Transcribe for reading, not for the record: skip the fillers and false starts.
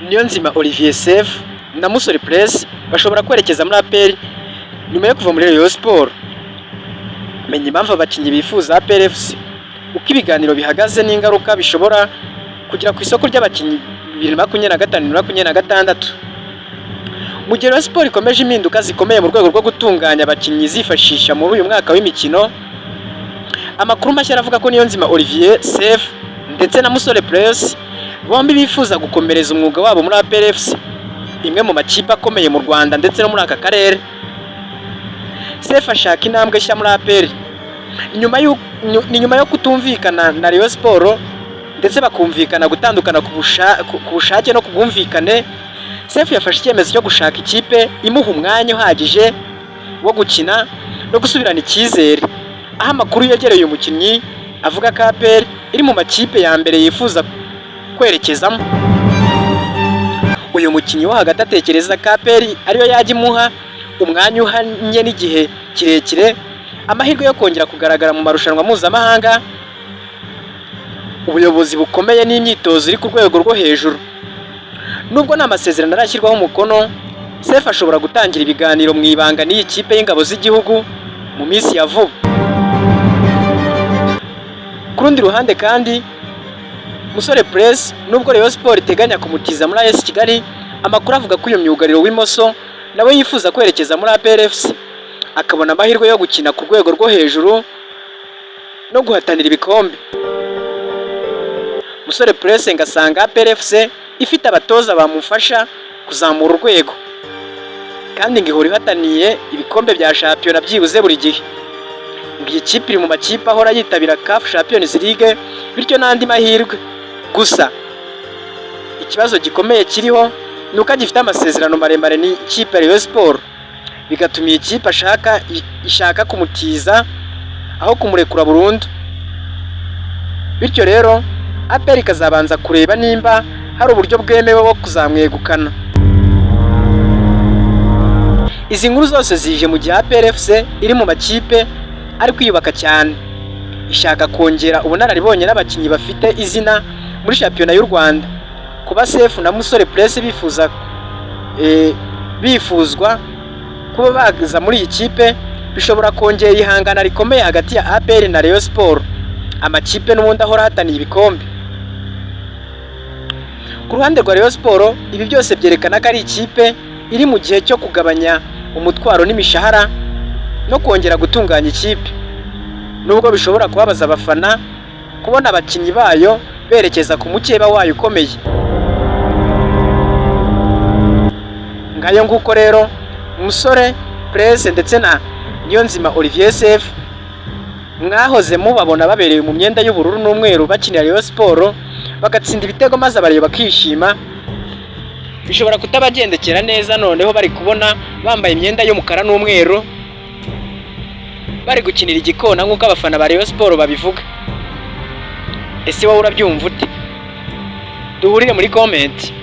Niyonzima Olivier Sefu na Musore Prince bashobora kwerekeza muri APR nyuma yo kuva muri Rayon Sport. Menya impamvu abakinnyi bifuza APR FC, uko ibiganiro bihagaze n'ingaruka bishobora kugira ku isoko ry'abakinnyi 2025-2026. Mu gihe Rayon Sport ikomeje impinduka zikomeye mu rwego rwo gutunganya abakinnyi zifashisha muri uyu mwaka w'imikino, amakuru mashya aravuga ko Niyonzima Olivier Sefu ndetse na Musore Prince bombi bifuza gukomereza umwuga wabo muri APR FC, imwe mu makipe akomeye mu Rwanda ndetse no muri aka karere. Sefu ashaka intambwe nshya muri APR nyuma yo kutumvikana na Rayon Sport ndetse bakumvikana gutandukana ku bushake no ku bwumvikane. Sefu yafashe icyemezo cyo gushaka ikipe imuha umwanya uhagije wo gukina no gusubirana icyizere, aho amakuru yegereye umukinnyi avuga ko APR iri mu makipe ya mbere yifuza kwerekezamo. Uyu mukinnyi wo hagati atekereza ko APR ariyo yajya imuha umwanya uhanye n'igihe kirekire, amahirwe yo kongera kugaragara mu marushanwa mpuzamahanga, ubuyobozi bukomeye n'imyitozo iri ku rwego rwo hejuru. Nubwo nta masezerano arashyirwaho umukono, Sefu ashobora gutangira ibiganiro mu ibanga n'iyi kipe y'ingabo z'igihugu mu minsi ya vuba. Ku rundi ruhande kandi, Musore Prince nubwo Rayon Sport iteganya kumutiza muri AS Kigali, amakuru avuga ko uyu myugariro w'imoso nawe yifuza kwerekeza muri APR FC, akabona amahirwe yo gukina ku rwego rwo hejuru no guhatanira ibikombe. Musore Prince ngasanga APR FC ifite abatoza bamufasha kuzamura urwego, kandi ngo ihora ihataniye ibikombe bya shampiyona byibuze buri gihe. Iyi kipe iri mu makipe ahora yitabira CAF Champions League, bityo n'andi mahirwe. Gusa ikibazo gikomeye kiriho ni uko agifite amasezerano maremare n'ikipe ya Rayon Sport, bigatuma iyi kipe ishaka kumutiza aho kumurekura burundu. Bityo rero APR ikazabanza kureba nimba hari uburyo bwemewe bwo kuzamwegukana. Izi nkuru zose zije mu gihe APR FC iri mu makipe ari kwiyubaka cyane, ishaka kongera ubunararibonye n'abakinnyi bafite izina muri shampiyona y'u Rwanda. Kuba Sefu na Musore Prince bifuzwa kuba baza muri iyi kipe bishobora kongera ihangana rikomeye hagati ya APR na Rayon Sport, amakipe n'ubundi ahora ahataniye ibikombe. Ku ruhande rwa Rayon Sport, ibi byose byerekana ko ari ikipe iri mu gihe cyo kugabanya umutwaro n'imishahara no kongera gutunganya ikipe, nubwo bishobora kubabaza abafana kubona abakinnyi bayo berekeza ku mukeba wayo ukomeye. Ngayo nguko rero Musore Prince ndetse na Niyonzima Olivier Sefu mwahoze mubabona babereye mu myenda y'ubururu n'umweru bakinira Rayon Sport bagatsinda ibitego maze abareba bakishima, bishobora kutabagendekera neza noneho bari kubona bambaye imyenda y'umukara n'umweru bari gukinira igikona nk'uko abafana ba Rayon Sport babivuga. Ese wowe urabyumva ute? Duhurire muri comment.